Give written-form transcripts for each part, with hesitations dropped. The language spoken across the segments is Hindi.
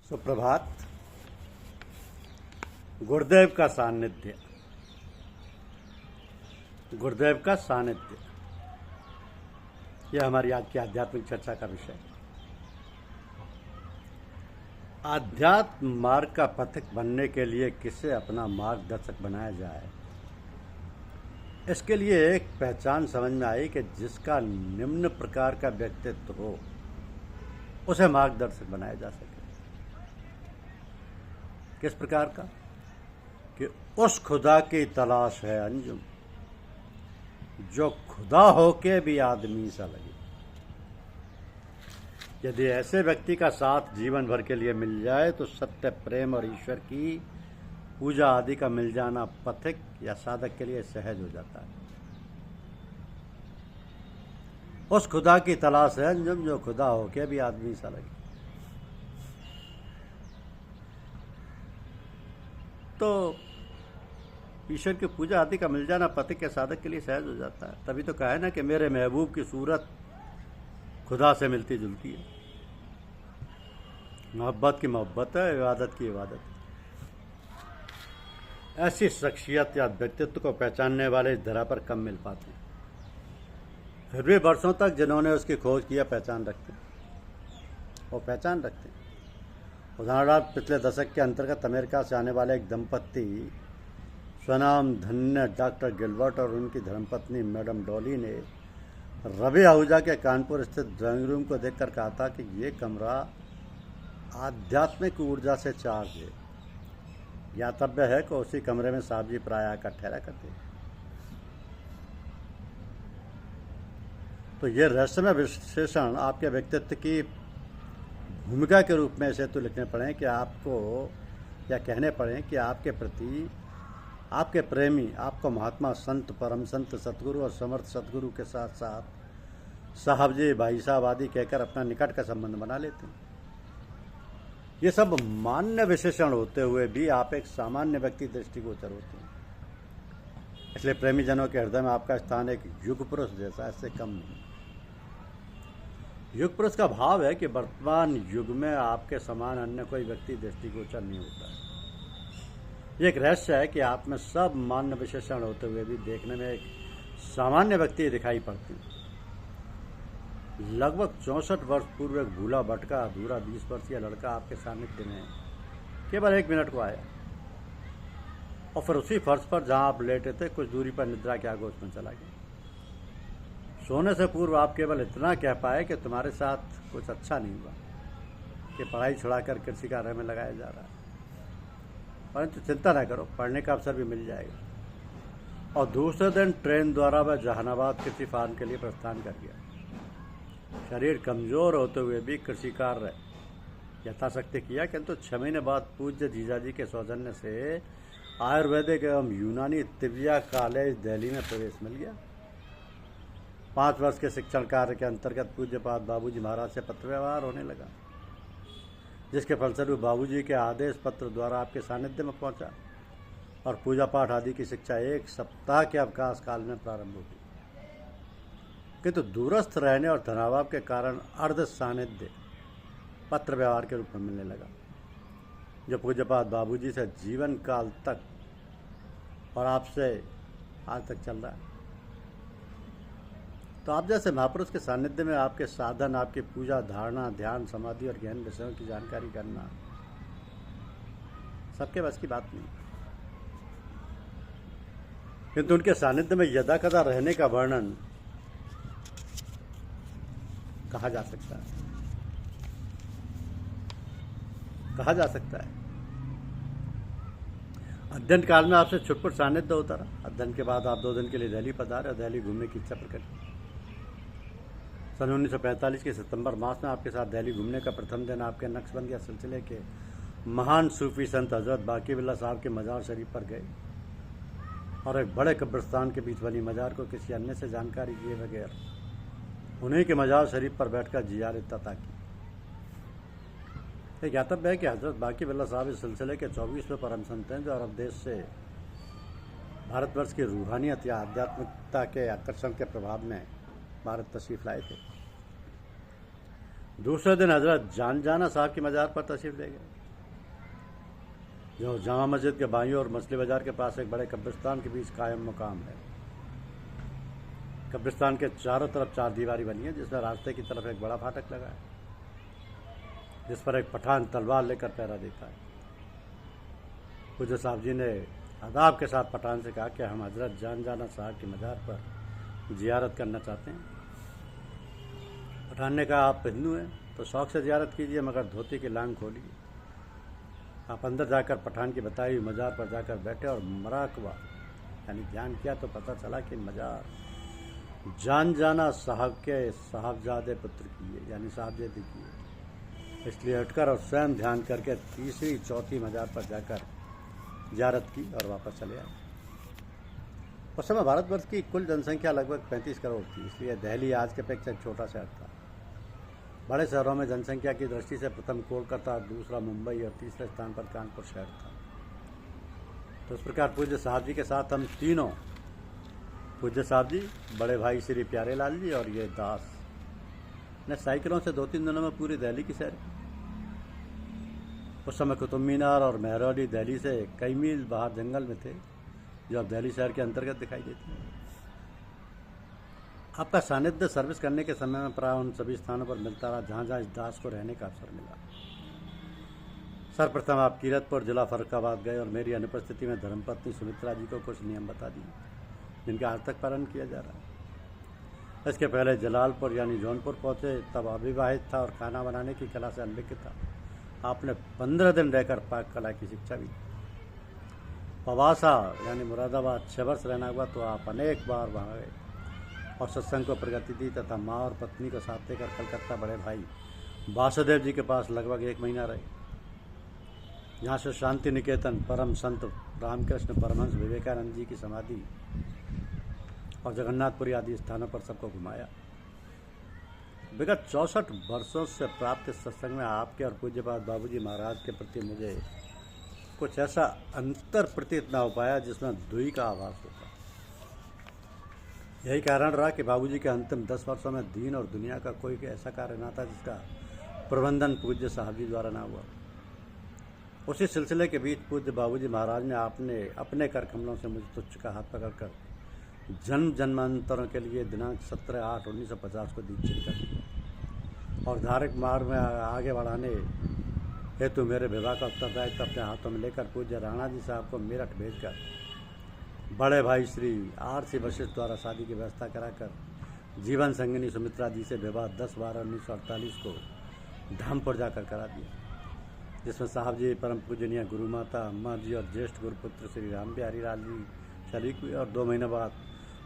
सुप्रभात। गुरुदेव का सानिध्य। गुरुदेव का सानिध्य यह हमारी आज की आध्यात्मिक चर्चा का विषय है। आध्यात्म मार्ग का पथिक बनने के लिए किसे अपना मार्गदर्शक बनाया जाए, इसके लिए एक पहचान समझ में आई कि जिसका निम्न प्रकार का व्यक्तित्व हो उसे मार्गदर्शक बनाया जा सके। किस प्रकार का? कि उस खुदा की तलाश है अंजुम जो खुदा होके भी आदमी सा लगे। यदि ऐसे व्यक्ति का साथ जीवन भर के लिए मिल जाए तो सत्य, प्रेम और ईश्वर की पूजा आदि का मिल जाना पथिक या साधक के लिए सहज हो जाता है। उस खुदा की तलाश है अंजुम जो खुदा होके भी आदमी सा लगे। तो ईश्वर की पूजा आदि का मिल जाना पथिक के साधक के लिए सहज हो जाता है। तभी तो कहा है ना कि मेरे महबूब की सूरत खुदा से मिलती जुलती है। मोहब्बत की मोहब्बत है, इबादत की इबादत है। ऐसी शख्सियत या व्यक्तित्व को पहचानने वाले इस धरा पर कम मिल पाते हैं। फिर भी वर्षों तक जिन्होंने उसकी खोज किया पहचान रखते हैं। वो पहचान रखते हैं। उदाहरणार्थ पिछले दशक के अंतर्गत अमेरिका से आने वाले एक दंपत्ति स्वनाम धन्य डॉक्टर गिलबर्ट और उनकी धर्मपत्नी मैडम डॉली ने रवि आहूजा के कानपुर स्थित ड्राइंग रूम को देखकर कहा था कि ये कमरा आध्यात्मिक ऊर्जा से चार्ज है। ज्ञातव्य है कि उसी कमरे में साहब जी प्रायः आकर ठहरा करते। तो ये रहस्यमय विशेषण आपके व्यक्तित्व की भूमिका के रूप में ऐसे तो लिखने पड़े कि आपको या कहने पड़े कि आपके प्रति आपके प्रेमी आपको महात्मा, संत, परम संत, सतगुरु और समर्थ सतगुरु के साथ साथ साहब जी, भाई साहब आदि कहकर अपना निकट का संबंध बना लेते हैं। ये सब मान्य विशेषण होते हुए भी आप एक सामान्य व्यक्ति दृष्टिगोचर होते हैं। इसलिए प्रेमी जनों के हृदय में आपका स्थान एक युग पुरुष जैसा, इससे कम नहीं। युग पुरुष का भाव है कि वर्तमान युग में आपके समान अन्य कोई व्यक्ति दृष्टिगोचर नहीं होता है। ये एक रहस्य है कि आप में सब मान्य विशेषण होते हुए भी देखने में एक सामान्य व्यक्ति दिखाई पड़ती है। लगभग 64 वर्ष पूर्व एक भूला भटका अधूरा 20 वर्षीय लड़का आपके सानिध्य में केवल 1 मिनट को आया और फिर उसी फर्श पर जहां आप लेटे थे कुछ दूरी पर निद्रा के आगोश में चला गया। सोने से पूर्व आप केवल इतना कह पाए कि तुम्हारे साथ कुछ अच्छा नहीं हुआ, कि पढ़ाई छुड़ाकर कृषि कार्य में लगाया जा रहा है, परंतु चिंता न करो, पढ़ने का अवसर भी मिल जाएगा। और दूसरे दिन ट्रेन द्वारा वह जहानाबाद कृषि फार्म के लिए प्रस्थान कर गया। शरीर कमजोर होते हुए भी कृषि कार्य यथाशक्ति किया, किंतु 6 महीने बाद पूज्य जीजाजी के सौजन्य से आयुर्वेदिक एवं यूनानी तिब्बिया कॉलेज दिल्ली में प्रवेश मिल गया। 5 वर्ष के शिक्षण कार्य के अंतर्गत पूज्यपाद बाबूजी महाराज से पत्र व्यवहार होने लगा, जिसके फलस्वरूप बाबूजी के आदेश पत्र द्वारा आपके सानिध्य में पहुंचा और पूजा पाठ आदि की शिक्षा 1 सप्ताह के अवकाश काल में प्रारंभ हुई। किंतु दूरस्थ रहने और धनाभाव के कारण अर्ध सानिध्य पत्र व्यवहार के रूप में मिलने लगा, जो पूज्यपाद बाबूजी से जीवन काल तक और आपसे आज तक चल रहा है। तो आप जैसे महापुरुष के सानिध्य में आपके साधन, आपकी पूजा, धारणा, ध्यान, समाधि और गहन विषयों की जानकारी करना सबके बस की बात नहीं, किंतु उनके सानिध्य में यदा कदा रहने का वर्णन कहा जा सकता है। अध्ययन काल में आपसे छुटपुट सानिध्य होता रहा। अध्ययन के बाद आप 2 दिन के लिए दिल्ली पधारे और दिल्ली घूमने की इच्छा प्रकट की। सन 1945 के सितंबर मास में आपके साथ दिल्ली घूमने का प्रथम दिन आपके नक्शबंदिया सिलसिले के महान सूफी संत हजरत बाकी बिल्ला साहब के मजार शरीफ पर गए और एक बड़े कब्रिस्तान के बीच बनी मजार को किसी अन्य से जानकारी दिए बगैर उन्हीं के मजार शरीफ पर बैठकर जियारत अता की। यह ज्ञातव्य है कि हजरत बाकी बिल्ला साहब इस सिलसिले के 24वें परम संत हैं, जो अरब देश से भारतवर्ष की रूहानियत या आध्यात्मिकता के आकर्षण के प्रभाव में भारत तशरीफ लाए थे। दूसरे दिन हजरत जाना साहब की मज़ार पर तशरीफ ले गए, जो जामा मस्जिद के बाईं और मछली बाजार के पास एक बड़े कब्रिस्तान के बीच कायम मकाम है। कब्रिस्तान के चारों तरफ 4 दीवारी बनी है, जिसमें रास्ते की तरफ एक बड़ा फाटक लगा है, जिस पर एक पठान तलवार लेकर पहरा देता है। पूज्य साहब जी ने अदाब के साथ पठान से कहा कि हम हजरत जाना साहब की मज़ार पर जियारत करना चाहते हैं। पठान ने कहा, आप हिंदू हैं तो शौक़ से जियारत कीजिए, मगर धोती की लांग खोलिए। आप अंदर जाकर पठान की बताई हुई मज़ार पर जाकर बैठे और मराकबा यानी ध्यान किया तो पता चला कि मज़ार जाना साहब के साहबजादे पुत्र की है, यानी साहबजादे की है। इसलिए हटकर और स्वयं ध्यान करके तीसरी चौथी मज़ार पर जाकर जियारत की और वापस चले आए। उस समय भारतवर्ष की कुल जनसंख्या लगभग 35 करोड़ थी, इसलिए दिल्ली आज के अपेक्षा एक छोटा शहर था। बड़े शहरों में जनसंख्या की दृष्टि से प्रथम कोलकाता, दूसरा मुंबई और तीसरे स्थान पर कानपुर शहर था। तो इस प्रकार पूज्य साहब जी के साथ हम तीनों, पूज्य साहब जी, बड़े भाई श्री प्यारे लाल जी और ये दास ने साइकिलों से 2-3 दिनों में पूरी दिल्ली की सैर की। उस समय कुतुब मीनार और मेहरौली दिल्ली से कई मील बाहर जंगल में थे, जो अब दिल्ली शहर के अंतर्गत दिखाई देते हैं। आपका सानिध्य सर्विस करने के समय में प्राय उन सभी स्थानों पर मिलता रहा जहाँ जहाँ इस दास को रहने का अवसर मिला। सर्वप्रथम आप कीरतपुर जिला फर्रुखाबाद गए और मेरी अनुपस्थिति में धर्मपत्नी सुमित्रा जी को कुछ नियम बता दिए, जिनका आज तक पालन किया जा रहा है। इसके पहले जलालपुर यानी जौनपुर पहुँचे, तब अविवाहित था और खाना बनाने की कला से अनभिज्ञ था। आपने 15 दिन रहकर पाक कला की शिक्षा भी। पवासा यानी मुरादाबाद 6 वर्ष रहना हुआ तो आप अनेक बार वहाँ गए और सत्संग को प्रगति दी तथा माँ और पत्नी को साथ लेकर कलकत्ता बड़े भाई वासुदेव जी के पास लगभग 1 महीना रहे। यहाँ से शांति निकेतन, परम संत रामकृष्ण परमहंस विवेकानंद जी की समाधि और जगन्नाथपुरी आदि स्थानों पर सबको घुमाया। विगत 64 वर्षों से प्राप्त सत्संग में आपके और पूज्यपाद बाबूजी महाराज के प्रति मुझे कुछ ऐसा अंतर प्रतीत न हो पाया जिसमें दुई का आभास होता। यही कारण रहा कि बाबूजी के अंतिम 10 वर्षों में दीन और दुनिया का कोई ऐसा कार्य न था जिसका प्रबंधन पूज्य साहब जी द्वारा ना हुआ। उसी सिलसिले के बीच पूज्य बाबूजी महाराज ने आपने अपने कर कमलों से मुझे तुच्छ का हाथ पकड़कर जन्म जन्मांतरों के लिए दिनांक 17/8/1950 को दीक्षित कर दिया और धार्मिक मार्ग में आगे बढ़ाने हेतु मेरे विवाह का उत्तरदायित्व अपने हाथों में लेकर पूज्य राणा जी साहब को मेरठ भेजकर बड़े भाई श्री R.C. वशिष्ठ द्वारा शादी की व्यवस्था कराकर जीवन संगिनी सुमित्रा जी से विवाह 10/12/1948 को धामपुर जाकर करा दिया, जिसमें साहब जी, परम पूजनीय गुरु माता अम्मा जी और ज्येष्ठ गुरुपुत्र श्री राम बिहारी लाल जी शरीक हुए। और 2 महीने बाद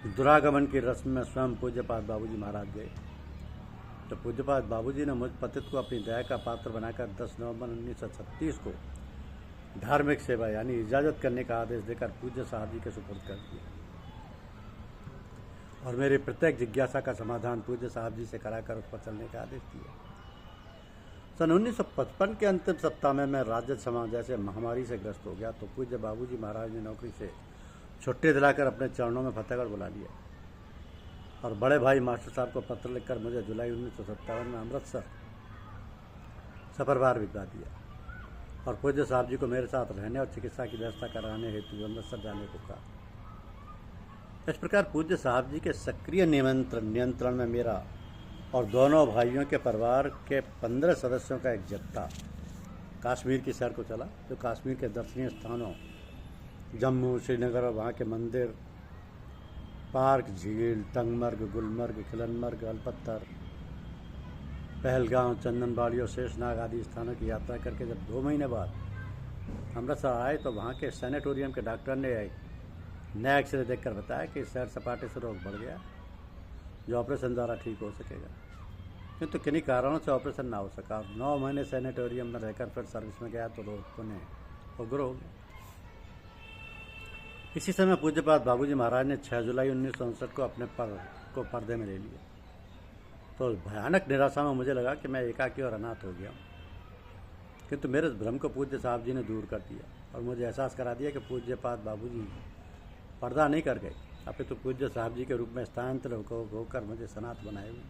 दुरागमन की रस्म में स्वयं पूज्यपाद बाबूजी महाराज गए। तो पूज्यपाद बाबूजी ने मुझ पतित को अपनी दया का पात्र बनाकर 10 नवंबर 1936 को धार्मिक सेवा यानी इजाज़त करने का आदेश देकर पूज्य साहब जी के सुपुर्द कर दिया और मेरी प्रत्येक जिज्ञासा का समाधान पूज्य साहब जी से कराकर उस पर चलने का आदेश दिया। सन 1955 के अंतिम सप्ताह में मैं राज्य समाज जैसे महामारी से ग्रस्त हो गया, तो पूज्य बाबूजी महाराज ने नौकरी से छुट्टी दिलाकर अपने चरणों में फतेहगढ़ बुला लिया और बड़े भाई मास्टर साहब को पत्र लिखकर मुझे जुलाई 1957 में अमृतसर सफरवार भिजवा दिया और पूज्य साहब जी को मेरे साथ रहने और चिकित्सा की व्यवस्था कराने हेतु अमृतसर जाने को कहा। इस प्रकार पूज्य साहब जी के सक्रिय नियंत्रण में मेरा और दोनों भाइयों के परिवार के 15 सदस्यों का एक जत्था कश्मीर की सैर को चला, जो कश्मीर के दर्शनीय स्थानों जम्मू, श्रीनगर और वहाँ के मंदिर, पार्क, झील, टंगमर्ग, गुलमर्ग, खिलनमर्ग, अलपत्थर, पहलगांव, चंदनबाड़ी और शेषनाग आदि स्थानों की यात्रा करके जब 2 महीने बाद अमृतसर आए तो वहाँ के सैनिटोरियम के डॉक्टर ने नया एक्सरे देखकर बताया कि सैर सपाटे से रोग बढ़ गया, जो ऑपरेशन द्वारा ठीक हो सकेगा, किंतु किन्हीं कारणों से ऑपरेशन ना हो सका। 9 महीने सैनिटोरियम में रहकर फिर सर्विस में गया तो रोग पुनः उग्र हो गया। इसी समय पूज्यपाद बाबूजी महाराज ने 6 जुलाई 1959 को अपने को पर्दे में ले लिया। तो भयानक निराशा में मुझे लगा कि मैं एकाकी और अनाथ हो गया हूँ, किंतु मेरे भ्रम को पूज्य साहब जी ने दूर कर दिया और मुझे एहसास करा दिया कि पूज्यपाद बाबूजी पर्दा नहीं कर गए, अपितु पूज्य साहब जी के रूप में स्थानांतरित होकर मुझे सनात बनाए हुए।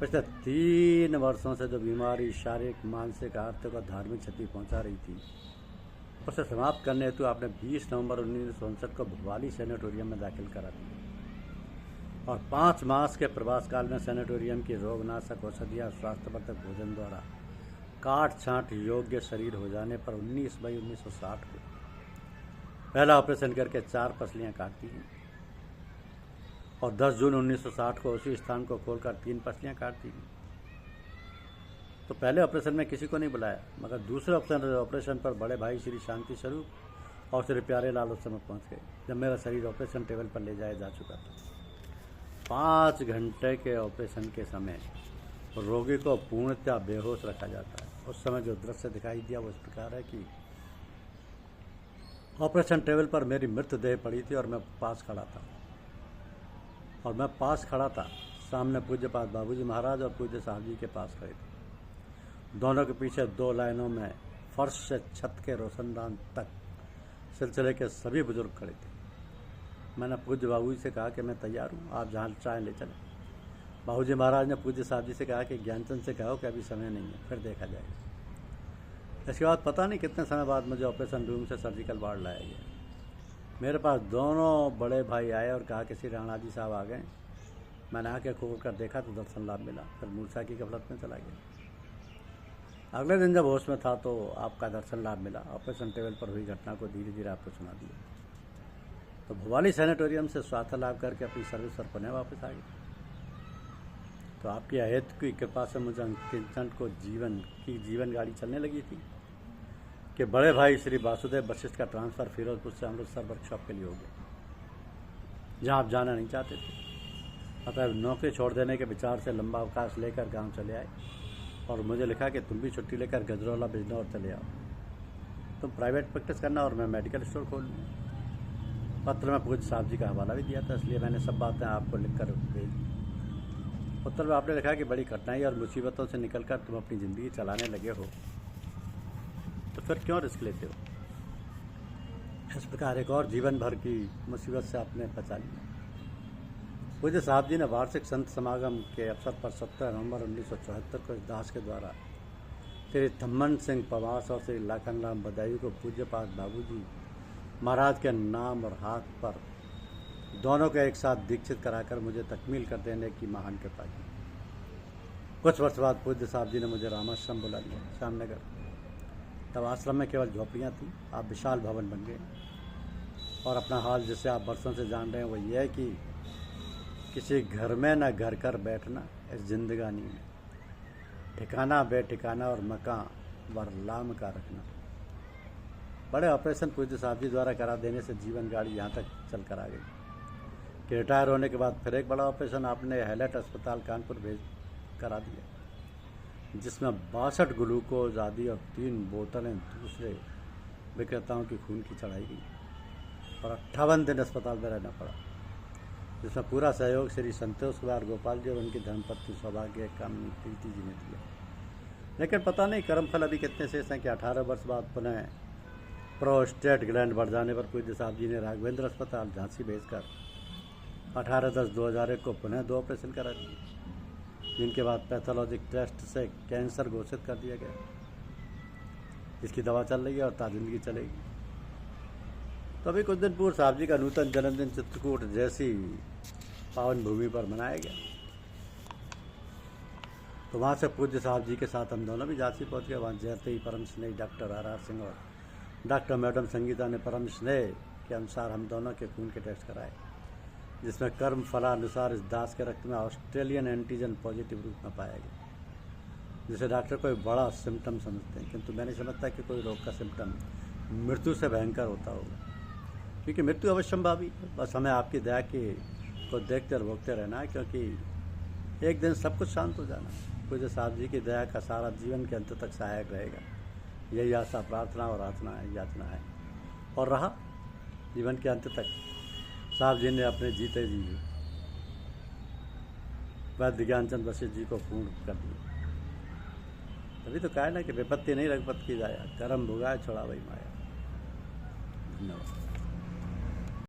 पिछले 3 वर्षों से जो बीमारी शारीरिक, मानसिक, आर्थिक और धार्मिक क्षति पहुंचा रही थी, उसे समाप्त करने हेतु आपने 20 नवंबर 1959 को भोपाली सैनिटोरियम में दाखिल करा दिया और 5 मास के प्रवास काल में सैनिटोरियम की रोगनाशक औषधियाँ और स्वास्थ्यवर्धक भोजन द्वारा काट छांट योग्य शरीर हो जाने पर 19 मई 1960 को पहला ऑपरेशन करके 4 पसलियाँ काट दी गईं और 10 जून 1960 को उसी स्थान को खोलकर 3 पसलियाँ काट दी गईं। तो पहले ऑपरेशन में किसी को नहीं बुलाया, मगर दूसरे ऑपरेशन पर बड़े भाई श्री शांति स्वरूप और श्री प्यारे लाल उस समय पहुँच गए जब मेरा शरीर ऑपरेशन टेबल पर ले जाया जा चुका था। 5 घंटे के ऑपरेशन के समय रोगी को पूर्णतः बेहोश रखा जाता है। उस समय जो दृश्य दिखाई दिया वो इस प्रकार है कि ऑपरेशन टेबल पर मेरी मृतदेह पड़ी थी और मैं पास खड़ा था सामने पूज्यपाद बाबूजी महाराज और पूज्य साहब जी के पास खड़े थे। दोनों के पीछे 2 लाइनों में फर्श से छत के रोशनदान तक सिलसिले के सभी बुजुर्ग खड़े थे। मैंने पूज्य बाबूजी से कहा कि मैं तैयार हूँ, आप जहाँ चाहें ले चलें। बाबूजी महाराज ने पूज्य साहब जी से कहा कि ज्ञानचंद से कहो कि अभी समय नहीं है, फिर देखा जाएगा। इसके बाद पता नहीं कितने समय बाद मुझे ऑपरेशन रूम से सर्जिकल वार्ड लाया गया। मेरे पास दोनों बड़े भाई आए और कहा कि श्री राणा जी साहब आ गए। मैंने आके खोल कर देखा तो दर्शन लाभ मिला, फिर मूर्छा की गफलत में चला गया। अगले दिन जब होश में था तो आपका दर्शन लाभ मिला। ऑपरेशन टेबल पर हुई घटना को धीरे धीरे आपको सुना दिया। तो भोपाली सैनिटोरियम से स्वास्थ्य लाभ करके अपनी सर्विस पर पुनः वापस आ गए। तो आपकी अहेतु की कृपा से मुझे अंकित को जीवन गाड़ी चलने लगी थी कि बड़े भाई श्री वासुदेव वशिष्ठ का ट्रांसफ़र फिरोजपुर से अमृतसर वर्कशॉप के लिए हो गया, जहाँ आप जाना नहीं चाहते थे। अतः नौकरी छोड़ देने के विचार से लंबा अवकाश लेकर गांव चले आए और मुझे लिखा कि तुम भी छुट्टी लेकर गजरौला बिजनौर चले आओ, तुम प्राइवेट प्रैक्टिस करना और मैं मेडिकल स्टोर खोल लूँगा। पत्र में पूज्य साहब जी का हवाला भी दिया था, इसलिए मैंने सब बातें आपको लिख कर भेज दी। उत्तर में आपने लिखा कि बड़ी कठिनाई और मुसीबतों से निकलकर तुम अपनी ज़िंदगी चलाने लगे हो, तो फिर क्यों रिस्क लेते हो। इस प्रकार एक और जीवन भर की मुसीबत से आपने बचा लिया। पूज्य साहब जी ने वार्षिक संत समागम के अवसर पर 17 नवंबर 1974 को इस दास के द्वारा श्री थम्मन सिंह पवास और श्री लाखन राम बदायूं को पूज्यपाद बाबूजी महाराज के नाम और हाथ पर दोनों को एक साथ दीक्षित कराकर मुझे तकमील कर देने की महान कृपा की। कुछ वर्ष बाद पूज्य साहब जी ने मुझे रामाश्रम बुला लिया, श्यामनगर। तब आश्रम में केवल झोपड़ियाँ थीं, आप विशाल भवन बन गए। और अपना हाल जिसे आप बरसों से जान रहे हैं वो ये है कि किसी घर में न घर कर बैठना इस जिंदगानी में, ठिकाना बेठिकाना और मकान वरलाम का रखना। बड़े ऑपरेशन पूज्य साहब जी द्वारा करा देने से जीवन गाड़ी यहाँ तक चल कर आ गई कि रिटायर होने के बाद फिर एक बड़ा ऑपरेशन आपने हैलेट अस्पताल कानपुर भेज करा दिया, जिसमें 62 ग्लूकोज आदि और 3 बोतलें दूसरे विक्रेताओं की खून की चढ़ाई गई और 58 दिन अस्पताल में रहना पड़ा, जिसमें पूरा सहयोग श्री संतोष कुमार गोपाल जी और उनकी धर्मपत्नी सौभाग्य कामनी प्रीति जी ने दिया। लेकिन पता नहीं कर्मफल अभी कितने शेष हैं कि 18 वर्ष बाद पुनः प्रोस्टेट ग्लैंड बढ़ जाने पर पूज्य साहब जी ने राघवेंद्र अस्पताल झांसी भेजकर 18/10/2001 को पुनः 2 ऑपरेशन करा दिए, जिनके बाद पैथोलॉजिक टेस्ट से कैंसर घोषित कर दिया गया। इसकी दवा चल रही है और ताजिंदगी चलेगी। तो अभी कुछ दिन पूर्व साहब जी का नूतन जन्मदिन चित्रकूट जैसी पावन भूमि पर मनाया गया। तो वहाँ से पूज्य साहब जी के साथ हम दोनों भी झांसी पहुँच गए। वहाँ जैसे ही परम स्नेही डॉक्टर RR सिंह और डॉक्टर मैडम संगीता ने परम स्नेह के अनुसार हम दोनों के खून के टेस्ट कराए, जिसमें कर्म फलानुसार इस दास के रक्त में ऑस्ट्रेलियन एंटीजन पॉजिटिव रूप में पाया गया, जिसे डॉक्टर कोई बड़ा सिम्टम समझते हैं, किंतु मैं नहीं समझता कि कोई रोग का सिम्टम मृत्यु से भयंकर होता होगा, क्योंकि मृत्यु अवश्यंभावी है। बस हमें आपकी दया की को देखते और भोगते रहना है, क्योंकि एक दिन सब कुछ शांत हो जाना है। पूज्य साहब जी की दया का सारा जीवन के अंत तक सहायक रहेगा, यही आशा प्रार्थना और याचना है। और रहा जीवन के अंत तक साहब जी ने अपने जीते जी वैद्य ज्ञानचंद वशिष्ठ जी को पूर्ण कर दिया। तभी तो कहा ना कि विपत्ति नहीं रघुपत की जाया, कर्म भुगाए छोड़ा वही माया। धन्यवाद।